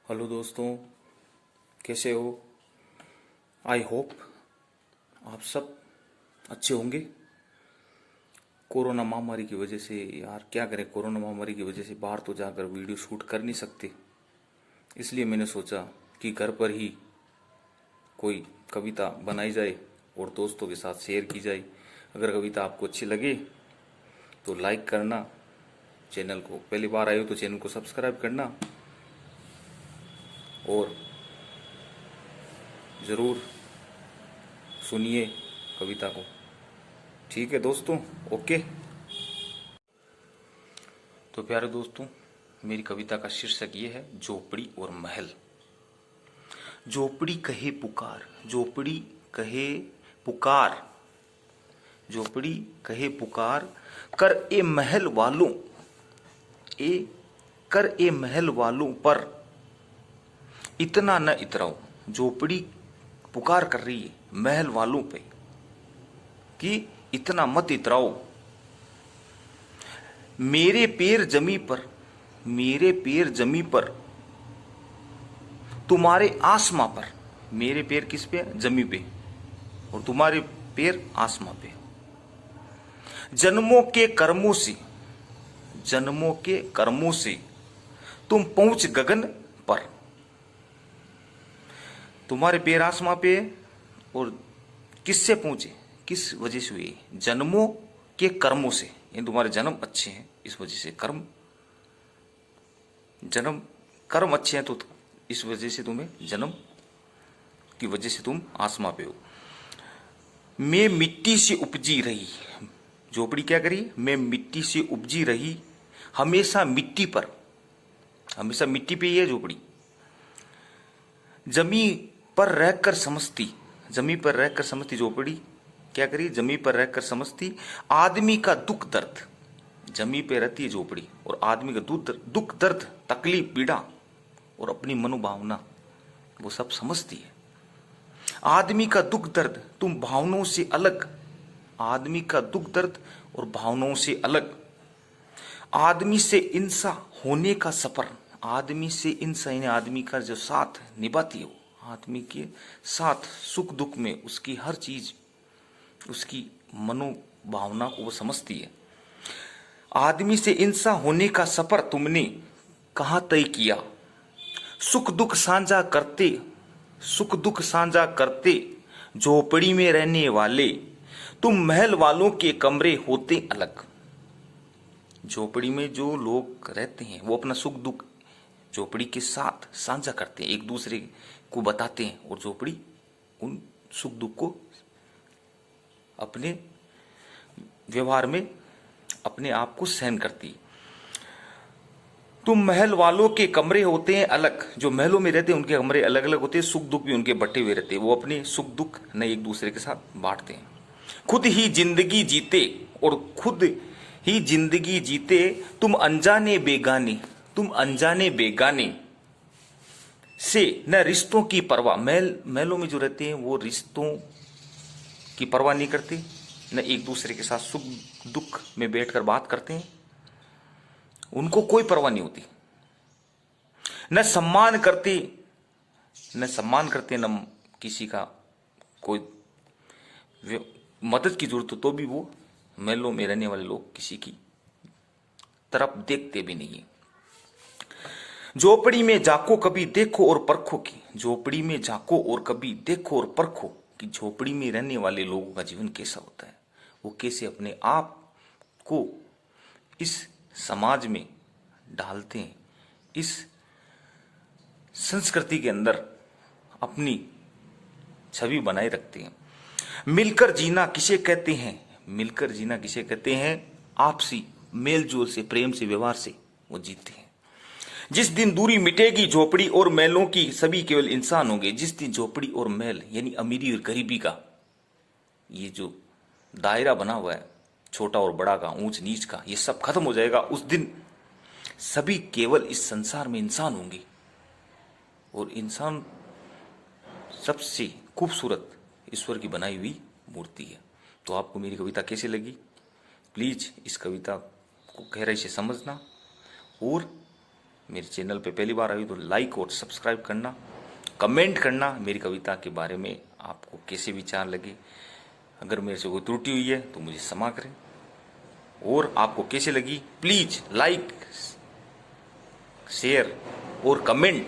Hello दोस्तों, कैसे हो? आई होप आप सब अच्छे होंगे। कोरोना महामारी की वजह से यार क्या करें, कोरोना महामारी की वजह से बाहर तो जाकर वीडियो शूट कर नहीं सकते। इसलिए मैंने सोचा कि घर पर ही कोई कविता बनाई जाए और दोस्तों के साथ शेयर की जाए। अगर कविता आपको अच्छी लगे तो लाइक करना, चैनल को पहली बार आए हो तो चैनल को सब्सक्राइब करना और ज़रूर सुनिए कविता को। ठीक है दोस्तों, ओके। तो प्यारे दोस्तों, मेरी कविता का शीर्षक ये है, झोपड़ी और महल। झोपड़ी कहे पुकार, झोपड़ी कहे पुकार, झोपड़ी कहे पुकार, कर ए महल वालों, ए कर ए महल वालों पर इतना न इतराओ। झोपड़ी पुकार कर रही है महल वालों पे कि इतना मत इतराओ। मेरे पैर जमी पर, मेरे पैर जमी पर, तुम्हारे आसमां पर। मेरे पैर किस पे? जमी पे, और तुम्हारे पैर आसमां पे। जन्मों के कर्मों से, जन्मों के कर्मों से तुम पहुंच गगन पर। तुम्हारे पैर आसमां पे, और किससे पहुंचे, किस वजह से हुए? जन्मों के कर्मों से। यानी तुम्हारे जन्म अच्छे हैं, इस वजह से कर्म, जन्म कर्म अच्छे हैं तो इस वजह से तुम्हें जन्म की वजह से तुम आसमां पे हो। मैं मिट्टी से उपजी रही, झोपड़ी क्या करी? मैं मिट्टी से उपजी रही, हमेशा मिट्टी पर, हमेशा मिट्टी पे ही है झोपड़ी। जमी पर रहकर समझती, जमी पर रहकर समझती, झोपड़ी क्या करी? जमी पर रहकर समझती आदमी का दुख दर्द। जमी पे रहती है झोपड़ी और आदमी का दुख दर्द, तकलीफ, पीड़ा और अपनी मनोभावना वो सब समझती है। आदमी का दुख दर्द तुम भावनाओं से अलग, आदमी का दुख दर्द और भावनाओं से अलग। आदमी से इंसा होने का सफर, आदमी से इंसा यानी आदमी का जो साथ निभाती है, वो आदमी के साथ सुख दुख में उसकी हर चीज, उसकी मनोभावना को वो समझती है। आदमी से इंसा होने का सफर तुमने कहां तय किया? सुख दुख साझा करते, सुख दुख साझा करते झोपड़ी में रहने वाले, तुम महल वालों के कमरे होते अलग। झोपड़ी में जो लोग रहते हैं वो अपना सुख दुख झोपड़ी के साथ साझा करते हैं, एक दूसरे को बताते हैं, और झोपड़ी उन सुख दुख को अपने व्यवहार में अपने आप को सहन करती। तुम महल वालों के कमरे होते हैं अलग, जो महलों में रहते हैं उनके कमरे अलग अलग होते हैं, सुख दुख भी उनके बटे हुए रहते हैं, वो अपने सुख दुख न एक दूसरे के साथ बांटते हैं। खुद ही जिंदगी जीते, और खुद ही जिंदगी जीते तुम अनजाने बेगाने, तुम अनजाने बेगाने से न रिश्तों की परवाह। महलों में जो रहते हैं वो रिश्तों की परवाह नहीं करते, न एक दूसरे के साथ सुख दुख में बैठकर बात करते हैं, उनको कोई परवाह नहीं होती। न सम्मान करते, न सम्मान करते, न किसी का कोई मदद की जरूरत हो तो भी वो महलों में रहने वाले लोग किसी की तरफ देखते भी नहीं है। झोपड़ी में झांको कभी देखो और परखो की, झोपड़ी में झांको और कभी देखो और परखो कि झोपड़ी में रहने वाले लोगों का जीवन कैसा होता है, वो कैसे अपने आप को इस समाज में डालते हैं, इस संस्कृति के अंदर अपनी छवि बनाए रखते हैं। मिलकर जीना किसे कहते हैं? मिलकर जीना किसे कहते हैं? आपसी मेल जोल से, प्रेम से, व्यवहार से वो जीते हैं। जिस दिन दूरी मिटेगी झोपड़ी और महलों की, सभी केवल इंसान होंगे। जिस दिन झोपड़ी और महल यानी अमीरी और गरीबी का ये जो दायरा बना हुआ है, छोटा और बड़ा का, ऊंच नीच का, ये सब खत्म हो जाएगा। उस दिन सभी केवल इस संसार में इंसान होंगे, और इंसान सबसे खूबसूरत ईश्वर की बनाई हुई मूर्ति है। तो आपको मेरी कविता कैसी लगी? प्लीज इस कविता को गहराई से समझना और मेरे चैनल पे पहली बार आई तो लाइक और सब्सक्राइब करना, कमेंट करना मेरी कविता के बारे में आपको कैसे विचार लगे। अगर मेरे से कोई त्रुटि हुई है तो मुझे क्षमा करें, और आपको कैसे लगी प्लीज लाइक, शेयर और कमेंट